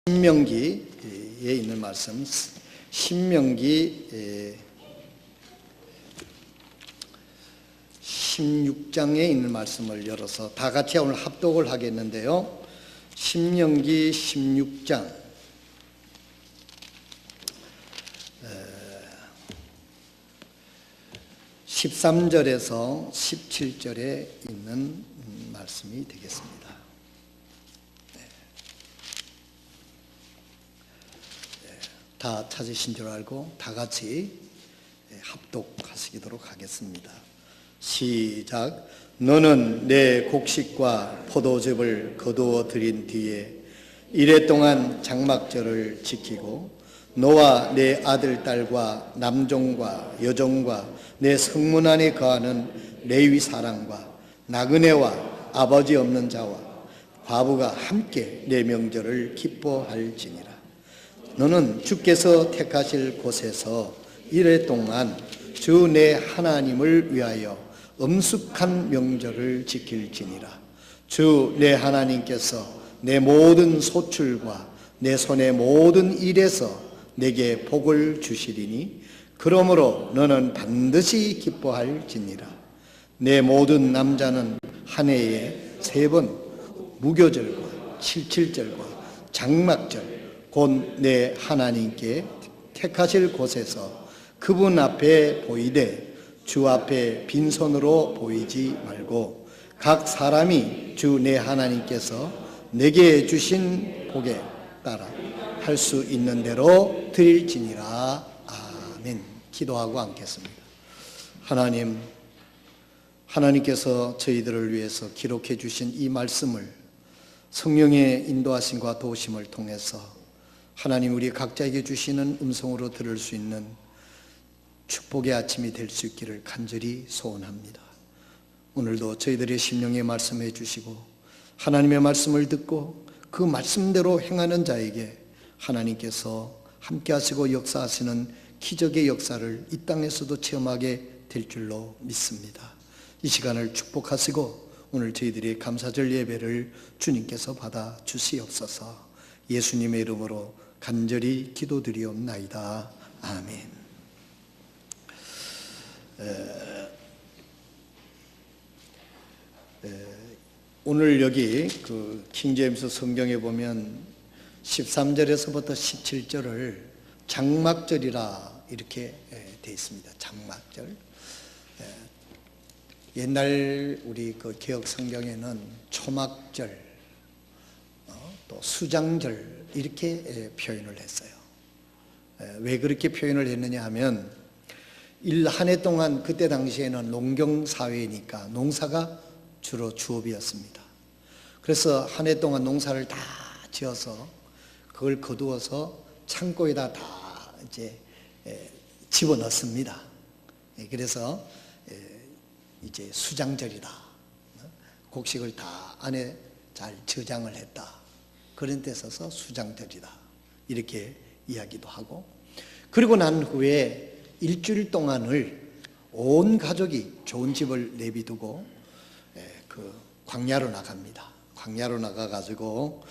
신명기에 있는 말씀, 신명기 16장에 있는 말씀을 열어서 다 같이 오늘 합독을 하겠는데요. 신명기 16장 13절에서 17절에 있는 말씀이 되겠습니다. 다 찾으신 줄 알고 다 같이 합독하시도록 하겠습니다. 시작. 너는 내 곡식과 포도즙을 거두어 들인 뒤에 이래 동안 장막절을 지키고 너와 내 아들 딸과 남종과 여종과 내 성문 안에 거하는 레위 사람과 나그네와 아버지 없는 자와 과부가 함께 내 명절을 기뻐할지니라. 너는 주께서 택하실 곳에서 이래 동안 주 내 하나님을 위하여 엄숙한 명절을 지킬지니라. 주 내 하나님께서 내 모든 소출과 내 손의 모든 일에서 내게 복을 주시리니 그러므로 너는 반드시 기뻐할지니라. 내 모든 남자는 한 해에 3번 무교절과 칠칠절과 장막절 곧 내 하나님께 택하실 곳에서 그분 앞에 보이되 주 앞에 빈손으로 보이지 말고 각 사람이 주 내 하나님께서 내게 주신 복에 따라 할 수 있는 대로 드릴지니라. 아멘. 기도하고 앉겠습니다. 하나님께서 저희들을 위해서 기록해 주신 이 말씀을 성령의 인도하심과 도우심을 통해서 하나님 우리 각자에게 주시는 음성으로 들을 수 있는 축복의 아침이 될 수 있기를 간절히 소원합니다. 오늘도 저희들의 심령에 말씀해 주시고 하나님의 말씀을 듣고 그 말씀대로 행하는 자에게 하나님께서 함께 하시고 역사하시는 기적의 역사를 이 땅에서도 체험하게 될 줄로 믿습니다. 이 시간을 축복하시고 오늘 저희들의 감사절 예배를 주님께서 받아 주시옵소서. 예수님의 이름으로 간절히 기도드리옵나이다. 아멘. 오늘 여기 그 킹제임스 성경에 보면 13절에서부터 17절을 장막절이라 이렇게 되어 있습니다. 장막절. 옛날 우리 그 개혁 성경에는 초막절, 또 수장절 이렇게 표현을 했어요. 왜 그렇게 표현을 했느냐 하면 한 해 동안 그때 당시에는 농경 사회니까 농사가 주로 주업이었습니다. 그래서 한 해 동안 농사를 다 지어서 그걸 거두어서 창고에다 다 이제 집어넣습니다. 그래서 이제 수장절이다. 곡식을 다 안에 잘 저장을 했다. 그런 데 있어서 수장절이다. 이렇게 이야기도 하고, 그리고 난 후에 일주일 동안을 온 가족이 좋은 집을 내비두고 그 광야로 나갑니다. 광야로 나가가지고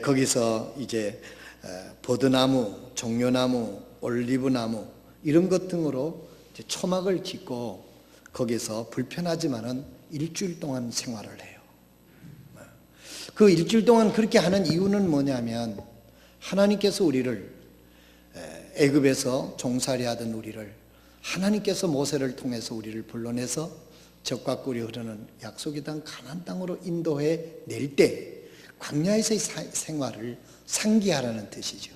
거기서 이제 버드나무, 종려나무, 올리브나무 이런 것 등으로 이제 초막을 짓고 거기서 불편하지만은 일주일 동안 생활을 해요. 그 일주일 동안 그렇게 하는 이유는 뭐냐면 하나님께서 우리를 애굽에서 종살이 하던 우리를 하나님께서 모세를 통해서 우리를 불러내서 적과 꿀이 흐르는 약속의 땅 가나안 땅으로 인도해 낼 때 광야에서의 생활을 상기하라는 뜻이죠.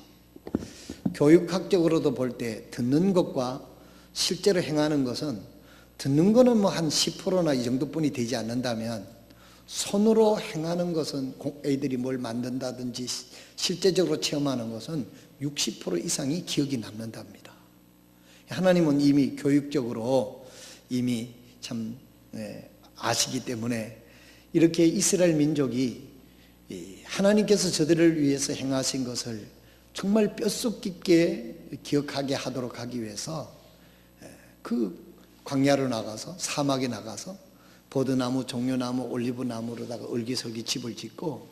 교육학적으로도 볼 때 듣는 것과 실제로 행하는 것은, 듣는 거는 뭐 한 10%나 이 정도뿐이 되지 않는다면 손으로 행하는 것은 애들이 뭘 만든다든지 실제적으로 체험하는 것은 60% 이상이 기억이 남는답니다. 하나님은 이미 교육적으로 이미 참 아시기 때문에 이렇게 이스라엘 민족이 하나님께서 저들을 위해서 행하신 것을 정말 뼛속 깊게 기억하게 하도록 하기 위해서 그 광야로 나가서 사막에 나가서 버드나무, 종려나무, 올리브나무로다가 얼기설기 집을 짓고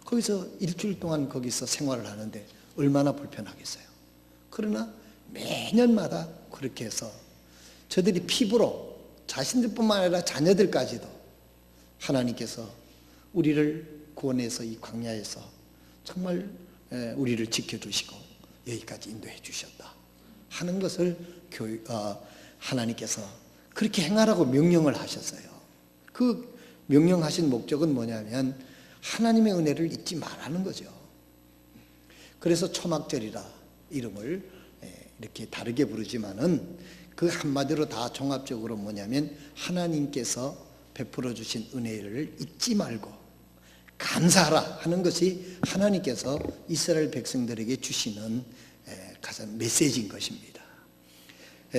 거기서 일주일 동안 거기서 생활을 하는데 얼마나 불편하겠어요. 그러나 매년마다 그렇게 해서 저들이 피부로 자신들뿐만 아니라 자녀들까지도 하나님께서 우리를 구원해서 이 광야에서 정말 우리를 지켜주시고 여기까지 인도해 주셨다 하는 것을 하나님께서 그렇게 행하라고 명령을 하셨어요. 그 명령하신 목적은 뭐냐면 하나님의 은혜를 잊지 말라는 거죠. 그래서 초막절이라 이름을 이렇게 다르게 부르지만은 그 한마디로 다 종합적으로 뭐냐면 하나님께서 베풀어 주신 은혜를 잊지 말고 감사하라 하는 것이 하나님께서 이스라엘 백성들에게 주시는 가장 메시지인 것입니다.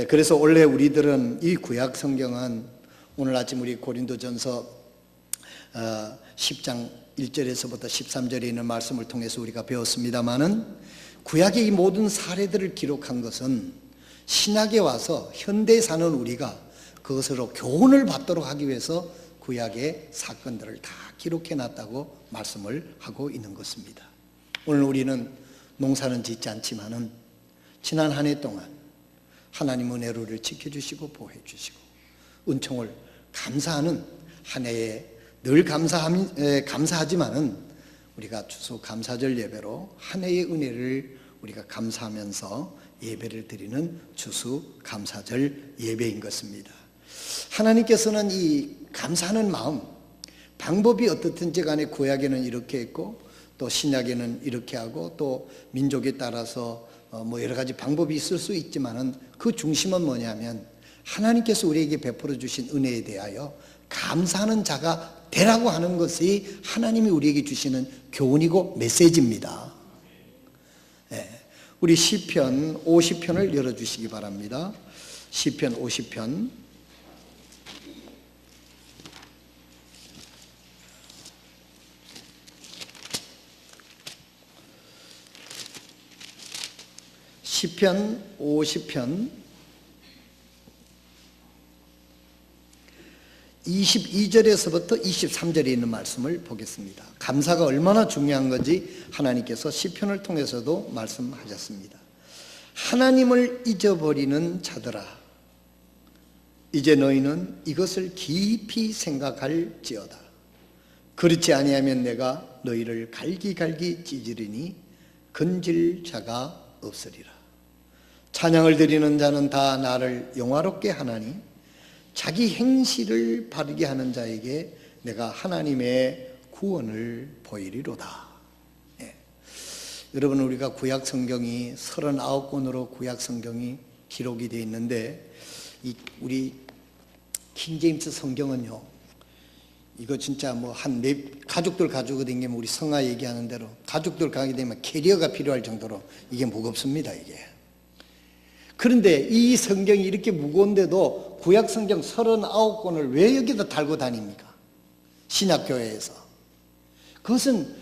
그래서 원래 우리들은 이 구약 성경은 오늘 아침 우리 고린도전서 10장 1절에서부터 13절에 있는 말씀을 통해서 우리가 배웠습니다마는 구약의 이 모든 사례들을 기록한 것은 신약에 와서 현대에 사는 우리가 그것으로 교훈을 받도록 하기 위해서 구약의 사건들을 다 기록해 놨다고 말씀을 하고 있는 것입니다. 오늘 우리는 농사는 짓지 않지만은 지난 한 해 동안 하나님 은혜로 우리를 지켜주시고 보호해 주시고 은총을 감사하는 한 해에 늘 감사하지만은 우리가 추수감사절 예배로 한 해의 은혜를 우리가 감사하면서 예배를 드리는 추수감사절 예배인 것입니다. 하나님께서는 이 감사하는 마음, 방법이 어떻든지 간에 구약에는 이렇게 했고 또 신약에는 이렇게 하고 또 민족에 따라서 뭐 여러 가지 방법이 있을 수 있지만은 그 중심은 뭐냐면 하나님께서 우리에게 베풀어 주신 은혜에 대하여 감사하는 자가 되라고 하는 것이 하나님이 우리에게 주시는 교훈이고 메시지입니다. 우리 시편 50편을 열어주시기 바랍니다. 시편 50편 시편 50편 22절에서부터 23절에 있는 말씀을 보겠습니다. 감사가 얼마나 중요한 건지 하나님께서 시편을 통해서도 말씀하셨습니다. 하나님을 잊어버리는 자들아, 이제 너희는 이것을 깊이 생각할지어다. 그렇지 아니하면 내가 너희를 갈기갈기 찢으리니 건질 자가 없으리라. 찬양을 드리는 자는 다 나를 영화롭게 하나니 자기 행실을 바르게 하는 자에게 내가 하나님의 구원을 보이리로다. 여러분, 우리가 구약 성경이 39권으로 구약 성경이 기록이 되어 있는데 우리 킹제임스 성경은요, 이거 진짜 뭐 가족들 가지고 다니면 우리 성화 얘기하는 대로 가족들 가게 되면 캐리어가 필요할 정도로 이게 무겁습니다, 이게. 그런데 이 성경이 이렇게 무거운데도 구약 성경 39권을 왜 여기다 달고 다닙니까? 신약교회에서. 그것은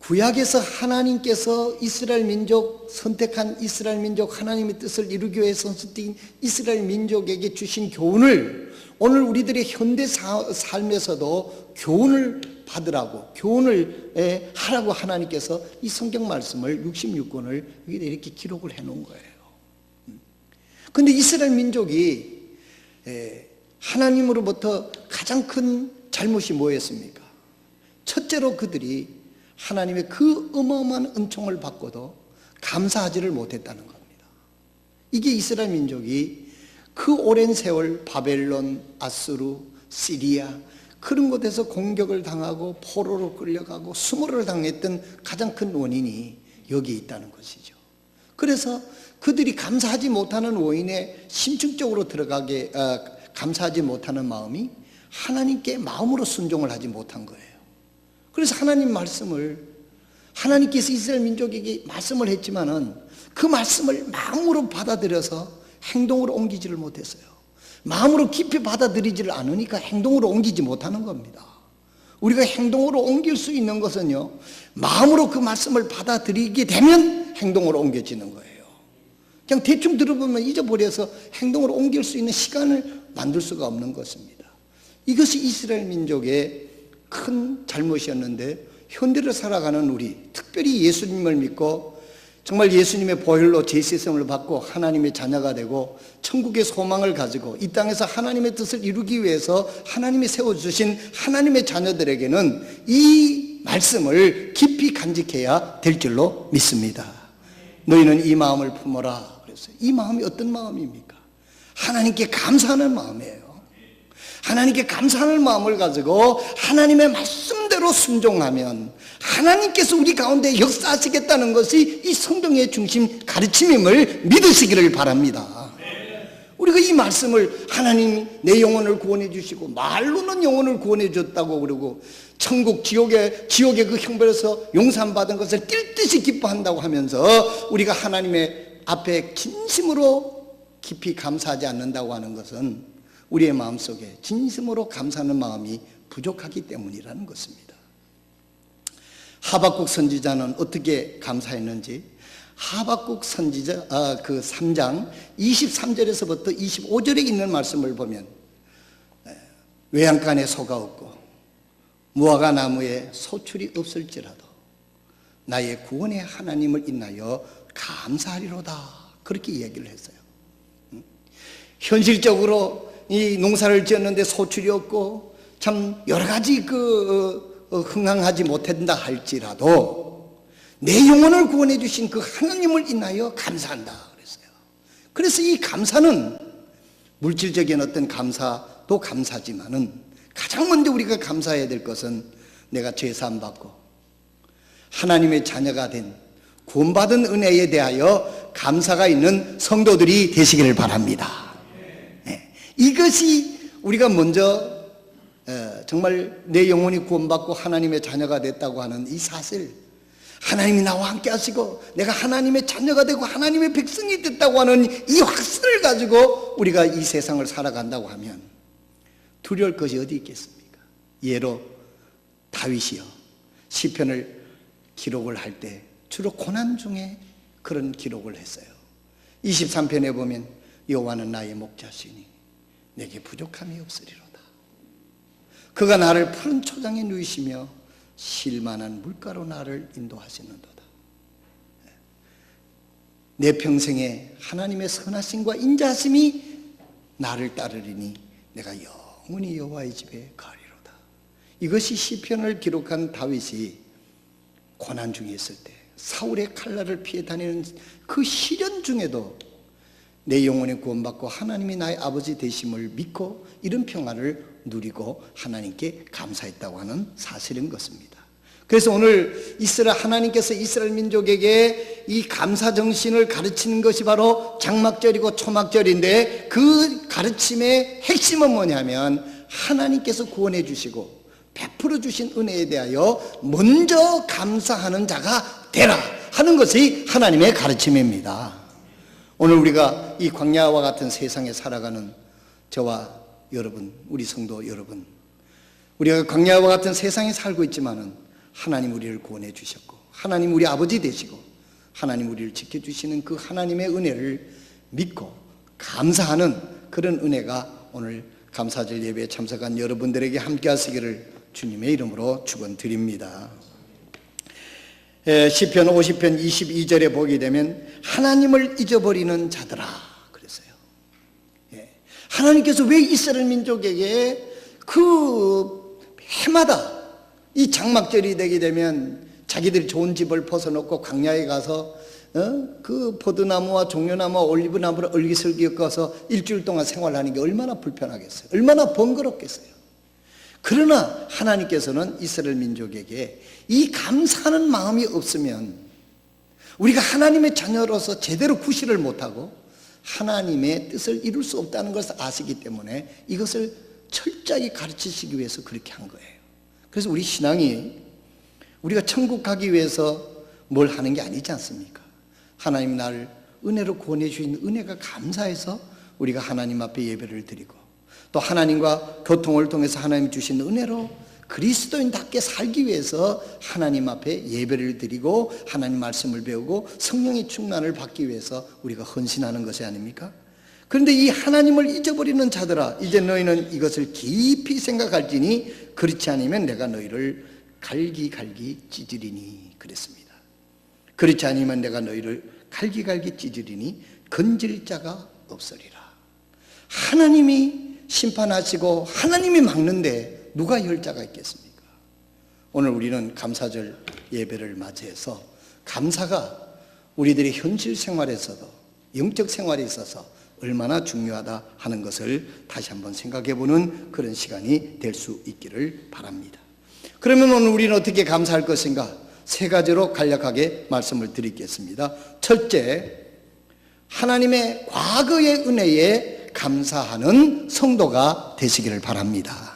구약에서 하나님께서 이스라엘 민족, 선택한 이스라엘 민족, 하나님의 뜻을 이루기 위해서 선택한 이스라엘 민족에게 주신 교훈을 오늘 우리들의 현대 삶에서도 교훈을 받으라고, 교훈을 하라고 하나님께서 이 성경 말씀을 66권을 여기다 이렇게 기록을 해 놓은 거예요. 근데 이스라엘 민족이 하나님으로부터 가장 큰 잘못이 뭐였습니까? 첫째로 그들이 하나님의 그 어마어마한 은총을 받고도 감사하지를 못했다는 겁니다. 이게 이스라엘 민족이 그 오랜 세월 바벨론, 아수르, 시리아 그런 곳에서 공격을 당하고 포로로 끌려가고 수모를 당했던 가장 큰 원인이 여기에 있다는 것이죠. 그래서 그들이 감사하지 못하는 원인에 심층적으로 들어가게 감사하지 못하는 마음이 하나님께 마음으로 순종을 하지 못한 거예요. 그래서 하나님 말씀을 하나님께서 이스라엘 민족에게 말씀을 했지만은 그 말씀을 마음으로 받아들여서 행동으로 옮기지를 못했어요. 마음으로 깊이 받아들이지를 않으니까 행동으로 옮기지 못하는 겁니다. 우리가 행동으로 옮길 수 있는 것은요, 마음으로 그 말씀을 받아들이게 되면 행동으로 옮겨지는 거예요. 그냥 대충 들어보면 잊어버려서 행동으로 옮길 수 있는 시간을 만들 수가 없는 것입니다. 이것이 이스라엘 민족의 큰 잘못이었는데 현대를 살아가는 우리, 특별히 예수님을 믿고 정말 예수님의 보혈로 죄씻음을 받고 하나님의 자녀가 되고 천국의 소망을 가지고 이 땅에서 하나님의 뜻을 이루기 위해서 하나님이 세워주신 하나님의 자녀들에게는 이 말씀을 깊이 간직해야 될 줄로 믿습니다. 너희는 이 마음을 품어라 그랬어요. 이 마음이 어떤 마음입니까? 하나님께 감사하는 마음이에요. 하나님께 감사하는 마음을 가지고 하나님의 말씀대로 순종하면 하나님께서 우리 가운데 역사하시겠다는 것이 이 성경의 중심 가르침임을 믿으시기를 바랍니다. 우리가 이 말씀을 하나님 내 영혼을 구원해 주시고 말로는 영혼을 구원해 줬다고 그러고 천국 지옥의 그 형벌에서 용서받은 것을 뛸 듯이 기뻐한다고 하면서 우리가 하나님의 앞에 진심으로 깊이 감사하지 않는다고 하는 것은 우리의 마음속에 진심으로 감사하는 마음이 부족하기 때문이라는 것입니다. 하박국 선지자는 어떻게 감사했는지 하박국 선지자 그 3장 23절에서부터 25절에 있는 말씀을 보면 외양간에 소가 없고 무화과 나무에 소출이 없을지라도 나의 구원의 하나님을 인하여 감사하리로다 그렇게 이야기를 했어요. 현실적으로 이 농사를 지었는데 소출이 없고 참 여러 가지 흥황하지 못한다 할지라도 내 영혼을 구원해 주신 그 하나님을 인하여 감사한다 그랬어요. 그래서 이 감사는 물질적인 어떤 감사도 감사지만은 가장 먼저 우리가 감사해야 될 것은 내가 죄사함 받고 하나님의 자녀가 된 구원받은 은혜에 대하여 감사가 있는 성도들이 되시기를 바랍니다. 이것이 우리가 먼저 정말 내 영혼이 구원받고 하나님의 자녀가 됐다고 하는 이 사실, 하나님이 나와 함께 하시고 내가 하나님의 자녀가 되고 하나님의 백성이 됐다고 하는 이 확신을 가지고 우리가 이 세상을 살아간다고 하면 두려울 것이 어디 있겠습니까? 예로 다윗이요 시편을 기록을 할 때 주로 고난 중에 그런 기록을 했어요. 23편에 보면 여호와는 나의 목자시니 내게 부족함이 없으리로다. 그가 나를 푸른 초장에 누이시며 쉴만한 물가로 나를 인도하시는도다. 내 평생에 하나님의 선하심과 인자하심이 나를 따르리니 내가 영원히 여호와의 집에 가리로다. 이것이 시편을 기록한 다윗이 고난 중에 있을 때 사울의 칼날을 피해 다니는 그 시련 중에도 내 영혼이 구원받고 하나님이 나의 아버지 되심을 믿고 이런 평안을 누리고 하나님께 감사했다고 하는 사실인 것입니다. 그래서 오늘 하나님께서 이스라엘 민족에게 이 감사 정신을 가르치는 것이 바로 장막절이고 초막절인데 그 가르침의 핵심은 뭐냐면 하나님께서 구원해 주시고 베풀어 주신 은혜에 대하여 먼저 감사하는 자가 되라 하는 것이 하나님의 가르침입니다. 오늘 우리가 이 광야와 같은 세상에 살아가는 저와 여러분, 우리 성도 여러분, 우리가 광야와 같은 세상에 살고 있지만은 하나님 우리를 구원해 주셨고 하나님 우리 아버지 되시고 하나님 우리를 지켜주시는 그 하나님의 은혜를 믿고 감사하는 그런 은혜가 오늘 감사절 예배에 참석한 여러분들에게 함께 하시기를 주님의 이름으로 축원드립니다. 시편 50편 22절에 보게 되면 하나님을 잊어버리는 자들아 그랬어요. 하나님께서 왜 이스라엘 민족에게 그 해마다 이 장막절이 되게 되면 자기들이 좋은 집을 벗어놓고 광야에 가서 그 포도나무와 종려나무와 올리브나무를 얼기설기 엮어서 일주일 동안 생활하는 게 얼마나 불편하겠어요. 얼마나 번거롭겠어요. 그러나 하나님께서는 이스라엘 민족에게 이 감사하는 마음이 없으면 우리가 하나님의 자녀로서 제대로 구실을 못하고 하나님의 뜻을 이룰 수 없다는 것을 아시기 때문에 이것을 철저하게 가르치시기 위해서 그렇게 한 거예요. 그래서 우리 신앙이 우리가 천국 가기 위해서 뭘 하는 게 아니지 않습니까? 하나님 나를 은혜로 구원해 주신 은혜가 감사해서 우리가 하나님 앞에 예배를 드리고 또 하나님과 교통을 통해서 하나님 주신 은혜로 그리스도인답게 살기 위해서 하나님 앞에 예배를 드리고 하나님 말씀을 배우고 성령의 충만을 받기 위해서 우리가 헌신하는 것이 아닙니까? 그런데 이 하나님을 잊어버리는 자들아 이제 너희는 이것을 깊이 생각할지니 그렇지 않으면 내가 너희를 갈기갈기 찢으리니 그랬습니다. 그렇지 않으면 내가 너희를 갈기갈기 찢으리니 건질 자가 없으리라. 하나님이 심판하시고 하나님이 막는데 누가 열 자가 있겠습니까? 오늘 우리는 감사절 예배를 맞이해서 감사가 우리들의 현실 생활에서도 영적 생활에 있어서 얼마나 중요하다 하는 것을 다시 한번 생각해보는 그런 시간이 될 수 있기를 바랍니다. 그러면 오늘 우리는 어떻게 감사할 것인가? 세 가지로 간략하게 말씀을 드리겠습니다. 첫째, 하나님의 과거의 은혜에 감사하는 성도가 되시기를 바랍니다.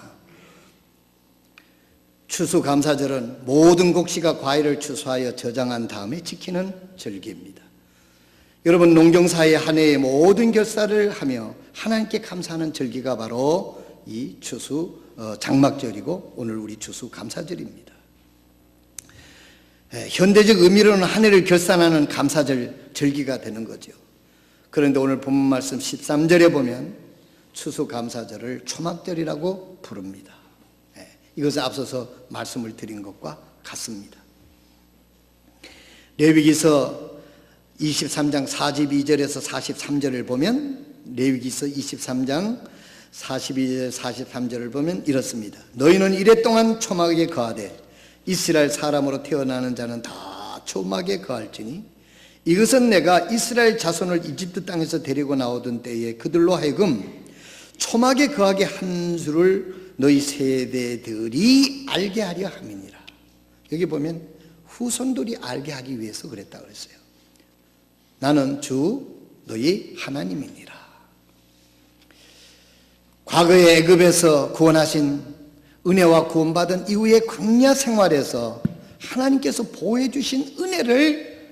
추수감사절은 모든 곡식과 과일을 추수하여 저장한 다음에 지키는 절기입니다. 여러분, 농경사의 한 해의 모든 결사를 하며 하나님께 감사하는 절기가 바로 이 추수 장막절이고 오늘 우리 추수감사절입니다. 현대적 의미로는 한 해를 결산하는 감사절 절기가 되는 거죠. 그런데 오늘 본문 말씀 13절에 보면 추수감사절을 초막절이라고 부릅니다. 이것은 앞서서 말씀을 드린 것과 같습니다. 레위기서 23장 42절에서 43절을 보면 레위기서 23장 42절 43절을 보면 이렇습니다. 너희는 이래 동안 초막에 거하되 이스라엘 사람으로 태어나는 자는 다 초막에 거할지니 이것은 내가 이스라엘 자손을 이집트 땅에서 데리고 나오던 때에 그들로 하여금 초막에 거하게 한 수를 너희 세대들이 알게 하려 함이니라. 여기 보면 후손들이 알게 하기 위해서 그랬다 그랬어요. 나는 주 너희 하나님이니라. 과거의 애굽에서 구원하신 은혜와 구원받은 이후의 광야 생활에서 하나님께서 보호해 주신 은혜를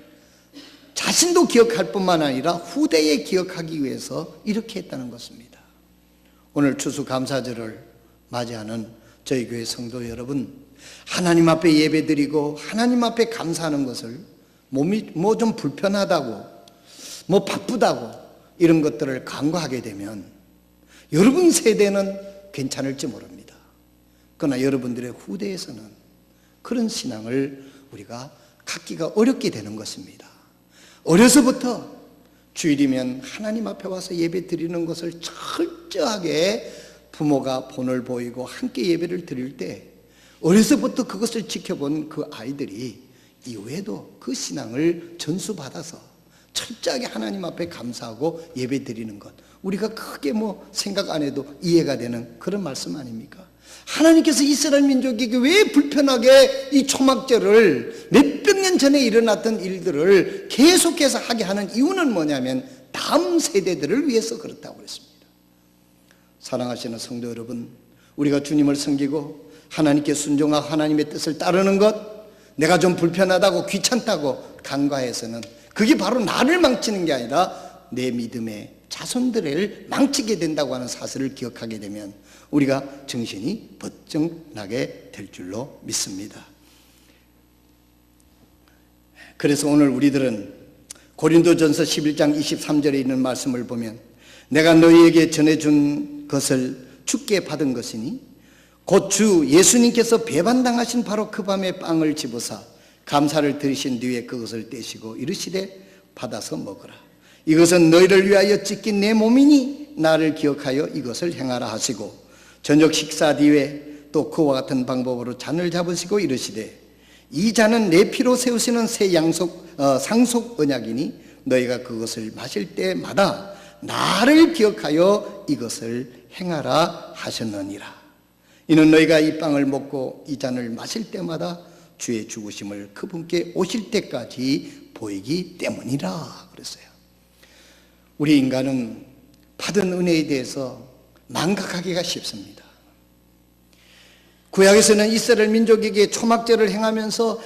자신도 기억할 뿐만 아니라 후대에 기억하기 위해서 이렇게 했다는 것입니다. 오늘 추수감사절을 맞이하는 저희 교회 성도 여러분, 하나님 앞에 예배드리고 하나님 앞에 감사하는 것을 몸이 뭐 좀 불편하다고 뭐 바쁘다고 이런 것들을 간과하게 되면 여러분 세대는 괜찮을지 모릅니다. 그러나 여러분들의 후대에서는 그런 신앙을 우리가 갖기가 어렵게 되는 것입니다. 어려서부터 주일이면 하나님 앞에 와서 예배 드리는 것을 철저하게 부모가 본을 보이고 함께 예배를 드릴 때 어려서부터 그것을 지켜본 그 아이들이 이후에도 그 신앙을 전수받아서 철저하게 하나님 앞에 감사하고 예배 드리는 것, 우리가 크게 뭐 생각 안 해도 이해가 되는 그런 말씀 아닙니까? 하나님께서 이스라엘 민족에게 왜 불편하게 이 초막절을 몇백 년 전에 일어났던 일들을 계속해서 하게 하는 이유는 뭐냐면 다음 세대들을 위해서 그렇다고 그랬습니다. 사랑하시는 성도 여러분, 우리가 주님을 섬기고 하나님께 순종하고 하나님의 뜻을 따르는 것, 내가 좀 불편하다고 귀찮다고 간과해서는 그게 바로 나를 망치는 게 아니라 내 믿음의 자손들을 망치게 된다고 하는 사실을 기억하게 되면 우리가 정신이 번쩍 나게 될 줄로 믿습니다. 그래서 오늘 우리들은 고린도전서 11장 23절에 있는 말씀을 보면 내가 너희에게 전해준 것을 주께 받은 것이니 곧 주 예수님께서 배반당하신 바로 그 밤에 빵을 집어사 감사를 드리신 뒤에 그것을 떼시고 이르시되 받아서 먹으라. 이것은 너희를 위하여 찢긴 내 몸이니 나를 기억하여 이것을 행하라 하시고 저녁 식사 뒤에 또 그와 같은 방법으로 잔을 잡으시고 이르시되 이 잔은 내 피로 세우시는 새 상속 언약이니 너희가 그것을 마실 때마다 나를 기억하여 이것을 행하라 하셨느니라. 이는 너희가 이 빵을 먹고 이 잔을 마실 때마다 주의 죽으심을 그분께 오실 때까지 보이기 때문이라 그랬어요. 우리 인간은 받은 은혜에 대해서 망각하기가 쉽습니다. 구약에서는 이스라엘 민족에게 초막절을 행하면서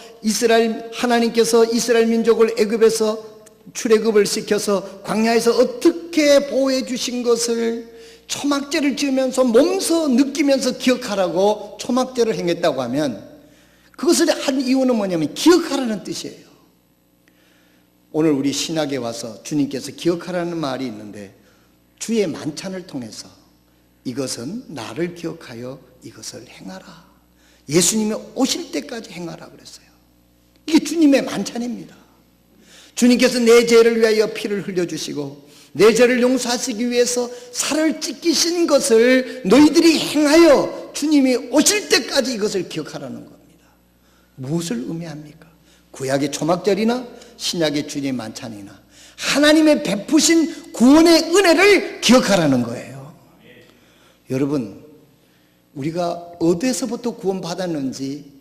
하나님께서 이스라엘 민족을 애굽에서 출애굽을 시켜서 광야에서 어떻게 보호해 주신 것을 초막절을 지으면서 몸소 느끼면서 기억하라고 초막절을 행했다고 하면 그것을 한 이유는 뭐냐면 기억하라는 뜻이에요. 오늘 우리 신학에 와서 주님께서 기억하라는 말이 있는데 주의 만찬을 통해서 이것은 나를 기억하여 이것을 행하라. 예수님이 오실 때까지 행하라 그랬어요. 이게 주님의 만찬입니다. 주님께서 내 죄를 위하여 피를 흘려주시고 내 죄를 용서하시기 위해서 살을 찢기신 것을 너희들이 행하여 주님이 오실 때까지 이것을 기억하라는 겁니다. 무엇을 의미합니까? 구약의 초막절이나 신약의 주님의 만찬이나 하나님의 베푸신 구원의 은혜를 기억하라는 거예요. 여러분, 우리가 어디서부터 구원받았는지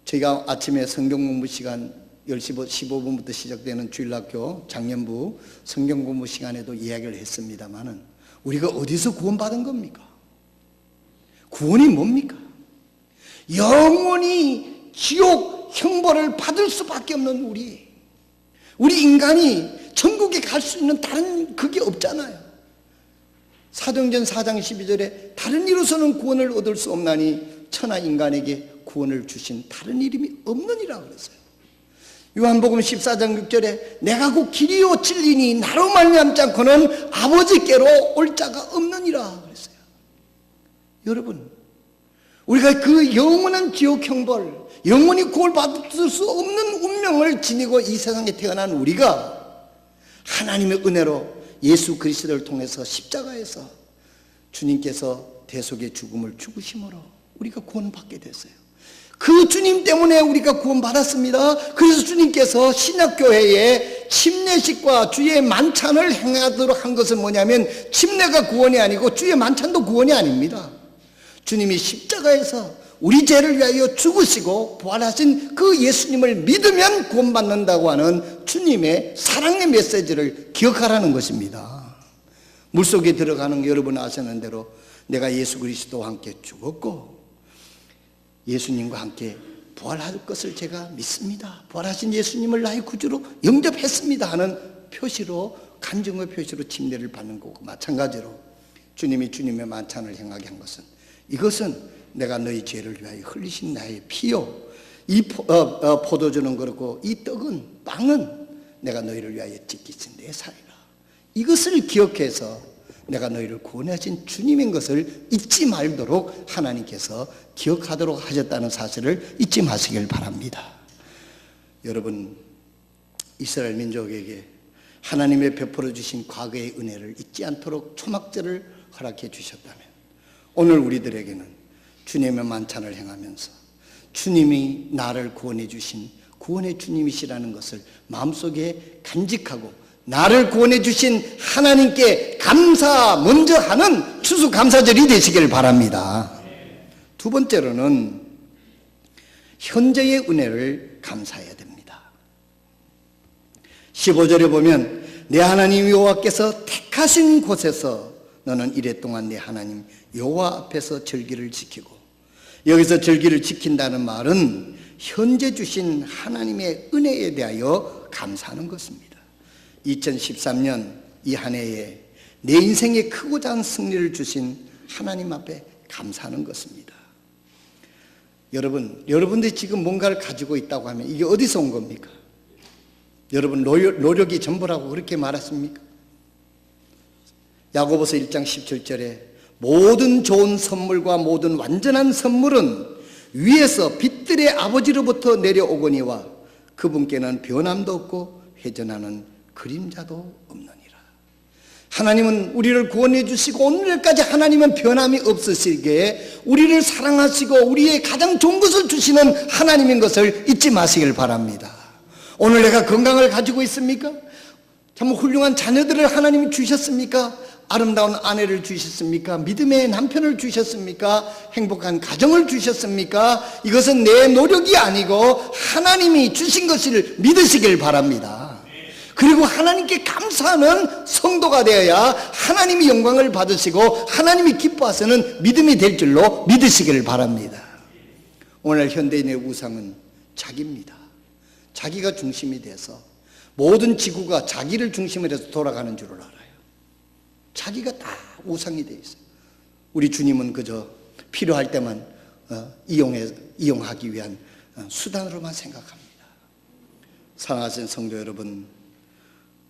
저희가 아침에 성경 공부 시간 10시 15분부터 시작되는 주일학교 작년부 성경 공부 시간에도 이야기를 했습니다마는 우리가 어디서 구원받은 겁니까? 구원이 뭡니까? 영원히 지옥 형벌을 받을 수밖에 없는 우리 인간이 천국에 갈 수 있는 다른 그게 없잖아요. 사도행전 4장 12절에 다른 이로서는 구원을 얻을 수 없나니 천하 인간에게 구원을 주신 다른 이름이 없느니라 그랬어요. 요한복음 14장 6절에 내가 곧 길이요 진리니 나로 말미암지 않고는 아버지께로 올 자가 없느니라 그랬어요. 여러분, 우리가 그 영원한 지옥 형벌, 영원히 구원받을 수 없는 운명을 지니고 이 세상에 태어난 우리가 하나님의 은혜로 예수 그리스도를 통해서 십자가에서 주님께서 대속의 죽음을 죽으심으로 우리가 구원받게 됐어요. 그 주님 때문에 우리가 구원받았습니다. 그래서 주님께서 신약교회에 침례식과 주의 만찬을 행하도록 한 것은 뭐냐면 침례가 구원이 아니고 주의 만찬도 구원이 아닙니다. 주님이 십자가에서 우리 죄를 위하여 죽으시고 부활하신 그 예수님을 믿으면 구원받는다고 하는 주님의 사랑의 메시지를 기억하라는 것입니다. 물속에 들어가는 여러분 아시는 대로 내가 예수 그리스도와 함께 죽었고 예수님과 함께 부활할 것을 제가 믿습니다. 부활하신 예수님을 나의 구주로 영접했습니다 하는 표시로, 간증의 표시로 침례를 받는 거고, 마찬가지로 주님이 주님의 만찬을 행하게 한 것은 이것은 내가 너희 죄를 위하여 흘리신 나의 피요, 이 포도주는 그렇고 이 떡은, 빵은 내가 너희를 위하여 찢기신 내 살이라. 이것을 기억해서 내가 너희를 구원하신 주님인 것을 잊지 말도록 하나님께서 기억하도록 하셨다는 사실을 잊지 마시길 바랍니다. 여러분, 이스라엘 민족에게 하나님의 베풀어 주신 과거의 은혜를 잊지 않도록 초막절을 허락해 주셨다면 오늘 우리들에게는 주님의 만찬을 행하면서 주님이 나를 구원해 주신 구원의 주님이시라는 것을 마음속에 간직하고 나를 구원해 주신 하나님께 감사 먼저 하는 추수감사절이 되시길 바랍니다. 두 번째로는 현재의 은혜를 감사해야 됩니다. 15절에 보면 내 하나님 여호와께서 택하신 곳에서 너는 이랫동안 내 하나님 여호와 앞에서 절기를 지키고, 여기서 절기를 지킨다는 말은 현재 주신 하나님의 은혜에 대하여 감사하는 것입니다. 2013년 이 한 해에 내 인생에 크고 작은 승리를 주신 하나님 앞에 감사하는 것입니다. 여러분들이 지금 뭔가를 가지고 있다고 하면 이게 어디서 온 겁니까? 여러분 노력이 전부라고 그렇게 말했습니까? 야고보서 1장 17절에 모든 좋은 선물과 모든 완전한 선물은 위에서 빛들의 아버지로부터 내려오거니와 그분께는 변함도 없고 회전하는 그림자도 없느니라. 하나님은 우리를 구원해 주시고 오늘까지 하나님은 변함이 없으시기에 우리를 사랑하시고 우리의 가장 좋은 것을 주시는 하나님인 것을 잊지 마시길 바랍니다. 오늘 내가 건강을 가지고 있습니까? 참 훌륭한 자녀들을 하나님이 주셨습니까? 아름다운 아내를 주셨습니까? 믿음의 남편을 주셨습니까? 행복한 가정을 주셨습니까? 이것은 내 노력이 아니고 하나님이 주신 것을 믿으시길 바랍니다. 그리고 하나님께 감사하는 성도가 되어야 하나님이 영광을 받으시고 하나님이 기뻐하시는 믿음이 될 줄로 믿으시길 바랍니다. 오늘 현대인의 우상은 자기입니다. 자기가 중심이 돼서 모든 지구가 자기를 중심으로 해서 돌아가는 줄을 알아요. 자기가 다 우상이 돼 있어요. 우리 주님은 그저 필요할 때만 이용하기 위한 수단으로만 생각합니다. 사랑하시는 성도 여러분,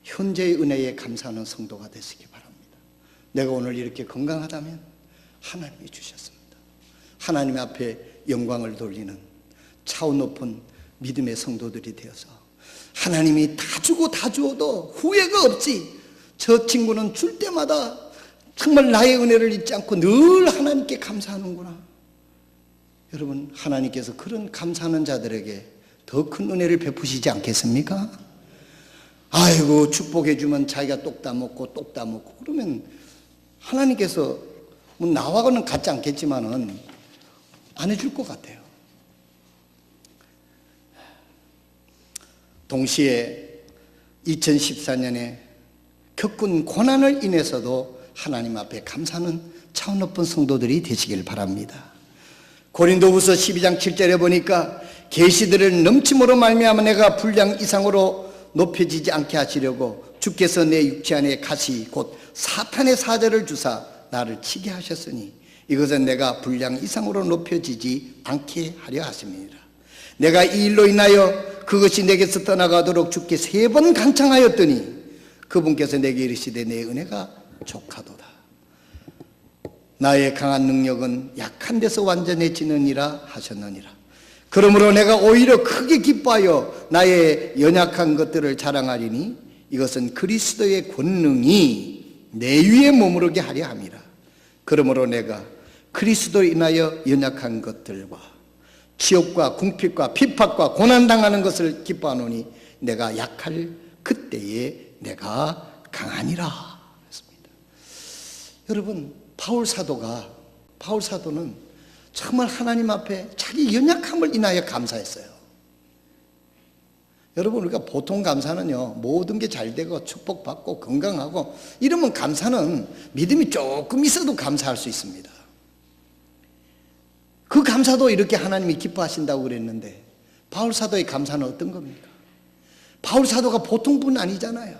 현재의 은혜에 감사하는 성도가 되시기 바랍니다. 내가 오늘 이렇게 건강하다면 하나님이 주셨습니다. 하나님 앞에 영광을 돌리는 차원 높은 믿음의 성도들이 되어서 하나님이 다 주고 다 주어도 후회가 없이 저 친구는 줄 때마다 정말 나의 은혜를 잊지 않고 늘 하나님께 감사하는구나. 여러분, 하나님께서 그런 감사하는 자들에게 더 큰 은혜를 베푸시지 않겠습니까? 아이고, 축복해 주면 자기가 똑 따먹고 똑 따먹고 그러면 하나님께서 뭐 나와는 같지 않겠지만은 안 해줄 것 같아요. 동시에 2014년에 겪은 고난을 인해서도 하나님 앞에 감사하는 차원 높은 성도들이 되시길 바랍니다. 고린도후서 12장 7절에 보니까 계시들을 넘침으로 말미암아 내가 분량 이상으로 높여지지 않게 하시려고 주께서 내 육체 안에 가시 곧 사탄의 사자를 주사 나를 치게 하셨으니 이것은 내가 분량 이상으로 높여지지 않게 하려 하심이니라. 내가 이 일로 인하여 그것이 내게서 떠나가도록 주께 3번 간청하였더니 그분께서 내게 이르시되 내 은혜가 족하도다. 나의 강한 능력은 약한 데서 완전해지느니라 하셨느니라. 그러므로 내가 오히려 크게 기뻐하여 나의 연약한 것들을 자랑하리니 이것은 그리스도의 권능이 내 위에 머무르게 하려 함이라. 그러므로 내가 그리스도로 인하여 연약한 것들과 지옥과 궁핍과 핍박과 고난당하는 것을 기뻐하노니 내가 약할 그때에 내가 강하니라 했습니다. 여러분, 바울 사도는 정말 하나님 앞에 자기 연약함을 인하여 감사했어요. 여러분, 우리가 보통 감사는요, 모든 게 잘 되고 축복받고 건강하고 이러면 감사는 믿음이 조금 있어도 감사할 수 있습니다. 그 감사도 이렇게 하나님이 기뻐하신다고 그랬는데 바울 사도의 감사는 어떤 겁니까? 바울 사도가 보통 분 아니잖아요.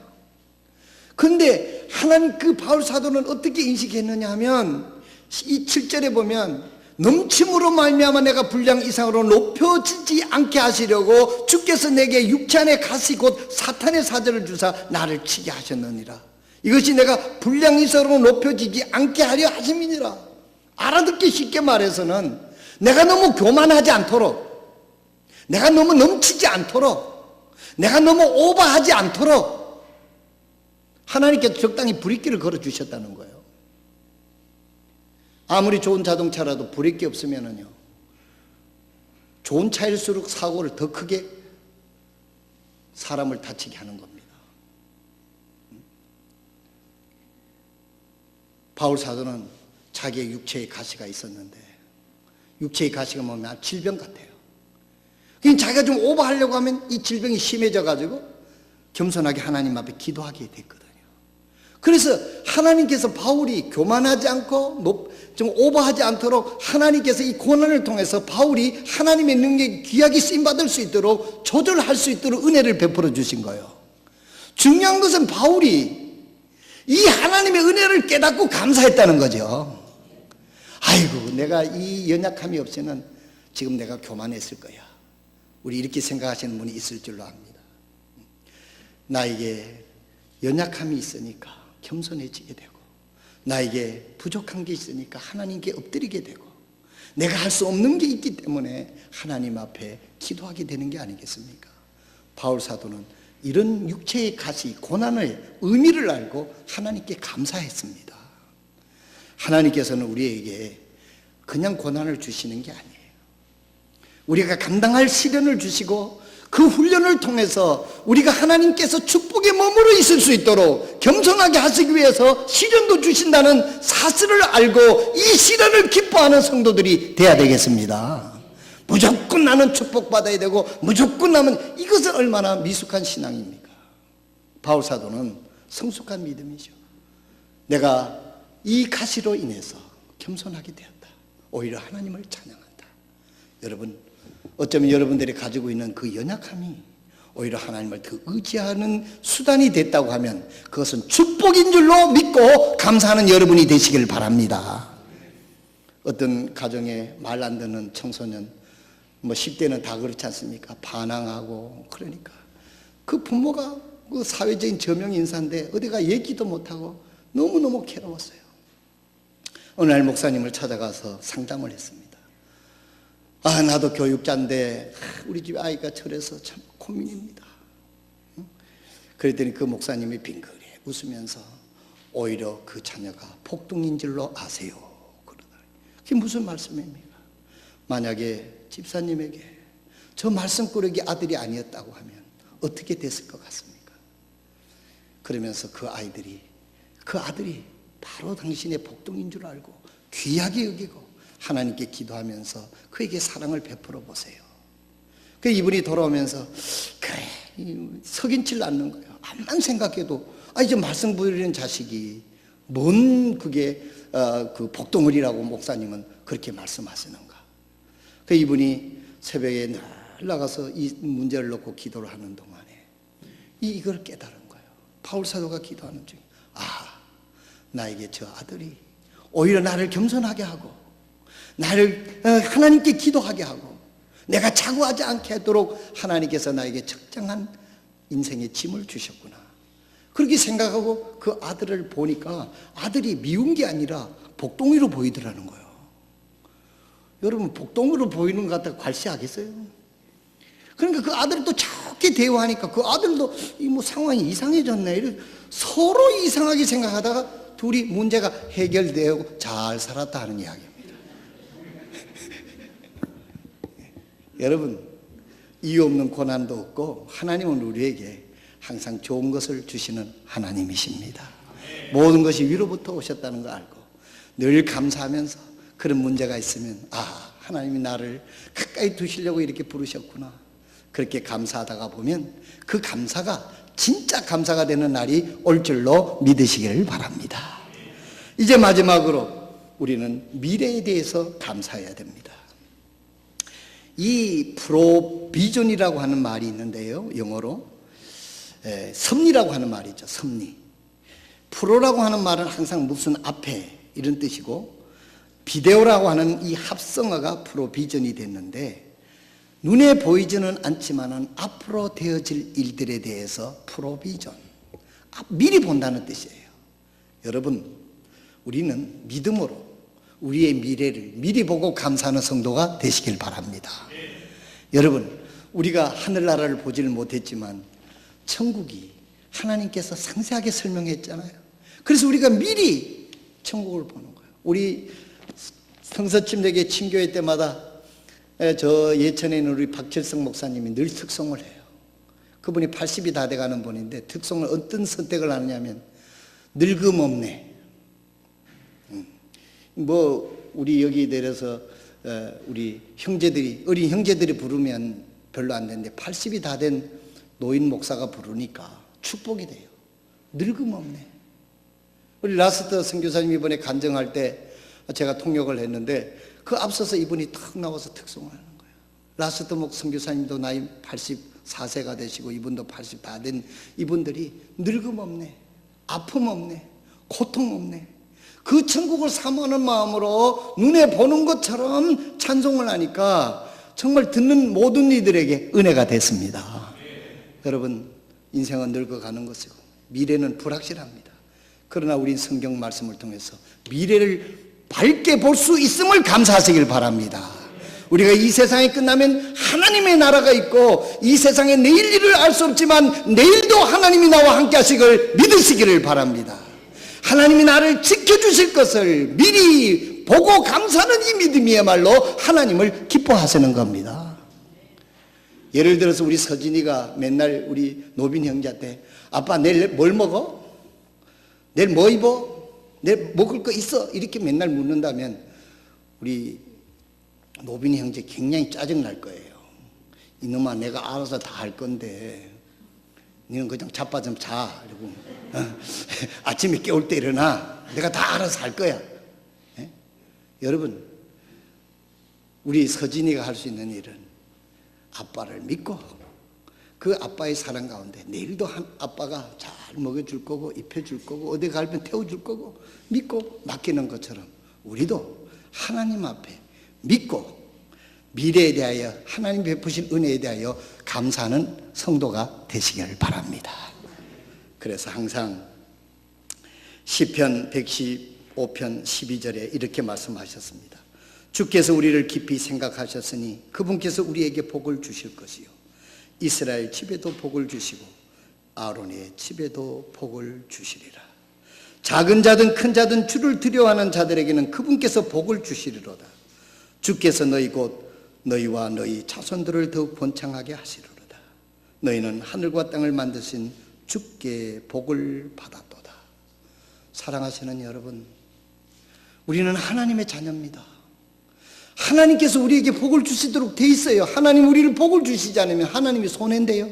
그런데 하나님 그 바울 사도는 어떻게 인식했느냐 하면 이 7절에 보면 넘침으로 말미암아 내가 분량 이상으로 높여지지 않게 하시려고 주께서 내게 육체 안에 가시 곧 사탄의 사자를 주사 나를 치게 하셨느니라. 이것이 내가 분량 이상으로 높여지지 않게 하려 하심이니라. 알아듣기 쉽게 말해서는 내가 너무 교만하지 않도록, 내가 너무 넘치지 않도록, 내가 너무 오버하지 않도록 하나님께서 적당히 브레이크를 걸어주셨다는 거예요. 아무리 좋은 자동차라도 브레이크 없으면은요, 좋은 차일수록 사고를 더 크게 사람을 다치게 하는 겁니다. 바울 사도는 자기의 육체의 가시가 있었는데 육체의 가시가 뭐냐면 질병 같아요. 그냥 자기가 좀 오버하려고 하면 이 질병이 심해져 가지고 겸손하게 하나님 앞에 기도하게 됐거든요. 그래서 하나님께서 바울이 교만하지 않고 좀 오버하지 않도록 하나님께서 이 고난을 통해서 바울이 하나님의 능력이 귀하게 쓰임받을 수 있도록 조절할 수 있도록 은혜를 베풀어 주신 거예요. 중요한 것은 바울이 이 하나님의 은혜를 깨닫고 감사했다는 거죠. 아이고, 내가 이 연약함이 없이는 지금 내가 교만했을 거야. 우리 이렇게 생각하시는 분이 있을 줄로 압니다. 나에게 연약함이 있으니까 겸손해지게 되고, 나에게 부족한 게 있으니까 하나님께 엎드리게 되고, 내가 할 수 없는 게 있기 때문에 하나님 앞에 기도하게 되는 게 아니겠습니까? 바울 사도는 이런 육체의 가시, 고난의 의미를 알고 하나님께 감사했습니다. 하나님께서는 우리에게 그냥 고난을 주시는 게 아니에요. 우리가 감당할 시련을 주시고 그 훈련을 통해서 우리가 하나님께서 축복에 머무러 있을 수 있도록 겸손하게 하시기 위해서 시련도 주신다는 사실을 알고 이 시련을 기뻐하는 성도들이 돼야 되겠습니다. 무조건 나는 축복받아야 되고 무조건 나면, 이것은 얼마나 미숙한 신앙입니까? 바울 사도는 성숙한 믿음이죠. 내가 이 가시로 인해서 겸손하게 되었다. 오히려 하나님을 찬양한다. 여러분, 어쩌면 여러분들이 가지고 있는 그 연약함이 오히려 하나님을 더 의지하는 수단이 됐다고 하면 그것은 축복인 줄로 믿고 감사하는 여러분이 되시길 바랍니다. 어떤 가정에 말 안 듣는 청소년, 10대는 다 그렇지 않습니까? 반항하고, 그러니까 그 부모가 그 사회적인 저명 인사인데 어디가 얘기도 못하고 너무너무 괴로웠어요. 어느 날 목사님을 찾아가서 상담을 했습니다. 나도 교육자인데 우리 집 아이가 저래서 참 고민입니다. 그랬더니 그 목사님이 빙그레 웃으면서 오히려 그 자녀가 복둥인 줄로 아세요 그러더니. 그게 무슨 말씀입니까? 만약에 집사님에게 저 말씀꾸러기 아들이 아니었다고 하면 어떻게 됐을 것 같습니까? 그러면서 그 아들이 바로 당신의 복둥인 줄 알고 귀하게 여기고 하나님께 기도하면서 그에게 사랑을 베풀어 보세요. 그 이분이 돌아오면서 그래 석인칠 않는 거예요. 암만 생각해도 이제 말씀 부리는 자식이 뭔 그게 그 복덩어리라고 목사님은 그렇게 말씀하시는가. 그 이분이 새벽에 늘 나가서 이 문제를 놓고 기도를 하는 동안에 이걸 깨달은 거예요. 바울 사도가 기도하는 중에 나에게 저 아들이 오히려 나를 겸손하게 하고 나를 하나님께 기도하게 하고 내가 자고하지 않게 하도록 하나님께서 나에게 적정한 인생의 짐을 주셨구나. 그렇게 생각하고 그 아들을 보니까 아들이 미운 게 아니라 복덩이로 보이더라는 거예요. 여러분 복덩이로 보이는 것 같다고 괄시하겠어요? 그러니까 그 아들을 또 좋게 대우하니까 그 아들도 상황이 이상해졌네. 이렇게 서로 이상하게 생각하다가 둘이 문제가 해결되고 잘 살았다 하는 이야기입니다. 여러분 이유 없는 고난도 없고 하나님은 우리에게 항상 좋은 것을 주시는 하나님이십니다. 모든 것이 위로부터 오셨다는 거 알고 늘 감사하면서 그런 문제가 있으면 하나님이 나를 가까이 두시려고 이렇게 부르셨구나. 그렇게 감사하다가 보면 그 감사가 진짜 감사가 되는 날이 올 줄로 믿으시기를 바랍니다. 이제 마지막으로 우리는 미래에 대해서 감사해야 됩니다. 이 프로비전이라고 하는 말이 있는데요, 영어로 섭리라고 하는 말이죠. 섭리. 프로라고 하는 말은 항상 무슨 앞에 이런 뜻이고 비데오라고 하는 이 합성어가 프로비전이 됐는데 눈에 보이지는 않지만은 앞으로 되어질 일들에 대해서 프로비전, 미리 본다는 뜻이에요. 여러분 우리는 믿음으로 우리의 미래를 미리 보고 감사하는 성도가 되시길 바랍니다. 여러분 우리가 하늘나라를 보지를 못했지만 천국이 하나님께서 상세하게 설명했잖아요. 그래서 우리가 미리 천국을 보는 거예요. 우리 성서침례교 친교회 때마다 저 예천에 있는 우리 박철성 목사님이 늘 특송을 해요. 그분이 80이 다 돼가는 분인데 특송을 어떤 선택을 하느냐면 늙음 없네. 우리 여기 내려서 우리 형제들이 어린 형제들이 부르면 별로 안 되는데 80이 다 된 노인 목사가 부르니까 축복이 돼요. 늙음 없네. 우리 라스트 선교사님 이번에 간증할 때 제가 통역을 했는데 그 앞서서 이분이 탁 나와서 특송을 하는 거예요. 라스트 목 선교사님도 나이 84세가 되시고 이분도 80 다 된 이분들이 늙음 없네, 아픔 없네, 고통 없네. 그 천국을 사모하는 마음으로 눈에 보는 것처럼 찬송을 하니까 정말 듣는 모든 이들에게 은혜가 됐습니다. 여러분 인생은 늙어가는 것이고 미래는 불확실합니다. 그러나 우린 성경 말씀을 통해서 미래를 밝게 볼 수 있음을 감사하시길 바랍니다. 우리가 이 세상이 끝나면 하나님의 나라가 있고 이 세상의 내일 일을 알 수 없지만 내일도 하나님이 나와 함께 하시길 믿으시기를 바랍니다. 하나님이 나를 지켜주실 것을 미리 보고 감사하는 이 믿음이야말로 하나님을 기뻐하시는 겁니다. 예를 들어서 우리 서진이가 맨날 우리 노빈 형제한테 아빠 내일 뭘 먹어? 내일 뭐 입어? 내일 먹을 거 있어? 이렇게 맨날 묻는다면 우리 노빈이 형제 굉장히 짜증날 거예요. 이놈아 내가 알아서 다 할 건데 너는 그냥 자빠져 자. 이러고 아침에 깨울 때 일어나. 내가 다 알아서 할 거야. 네? 여러분 우리 서진이가 할 수 있는 일은 아빠를 믿고 그 아빠의 사랑 가운데 내일도 아빠가 잘 먹여줄 거고 입혀줄 거고 어디 가면 태워줄 거고 믿고 맡기는 것처럼 우리도 하나님 앞에 믿고 미래에 대하여 하나님 베푸신 은혜에 대하여 감사하는 성도가 되시길 바랍니다. 그래서 항상 시편 115편 12절에 이렇게 말씀하셨습니다. 주께서 우리를 깊이 생각하셨으니 그분께서 우리에게 복을 주실 것이요 이스라엘 집에도 복을 주시고 아론의 집에도 복을 주시리라. 작은 자든 큰 자든 주를 두려워하는 자들에게는 그분께서 복을 주시리로다. 주께서 너희 곧 너희와 너희 자손들을 더욱 번창하게 하시리로다. 너희는 하늘과 땅을 만드신 주께 복을 받았도다. 사랑하시는 여러분, 우리는 하나님의 자녀입니다. 하나님께서 우리에게 복을 주시도록 돼 있어요. 하나님 우리를 복을 주시지 않으면 하나님이 손해인데요.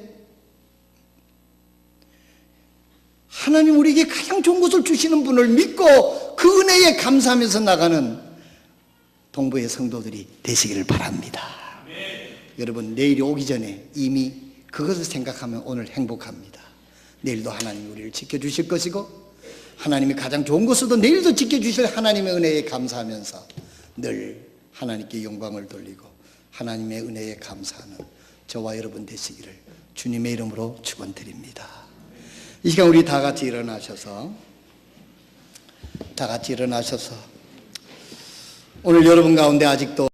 하나님 우리에게 가장 좋은 것을 주시는 분을 믿고 그 은혜에 감사하면서 나가는 동부의 성도들이 되시기를 바랍니다. 여러분, 내일이 오기 전에 이미 그것을 생각하면 오늘 행복합니다. 내일도 하나님이 우리를 지켜주실 것이고 하나님이 가장 좋은 것으로도 내일도 지켜주실 하나님의 은혜에 감사하면서 늘 하나님께 영광을 돌리고 하나님의 은혜에 감사하는 저와 여러분 되시기를 주님의 이름으로 축원드립니다. 이 시간 우리 다 같이 일어나셔서 오늘 여러분 가운데 아직도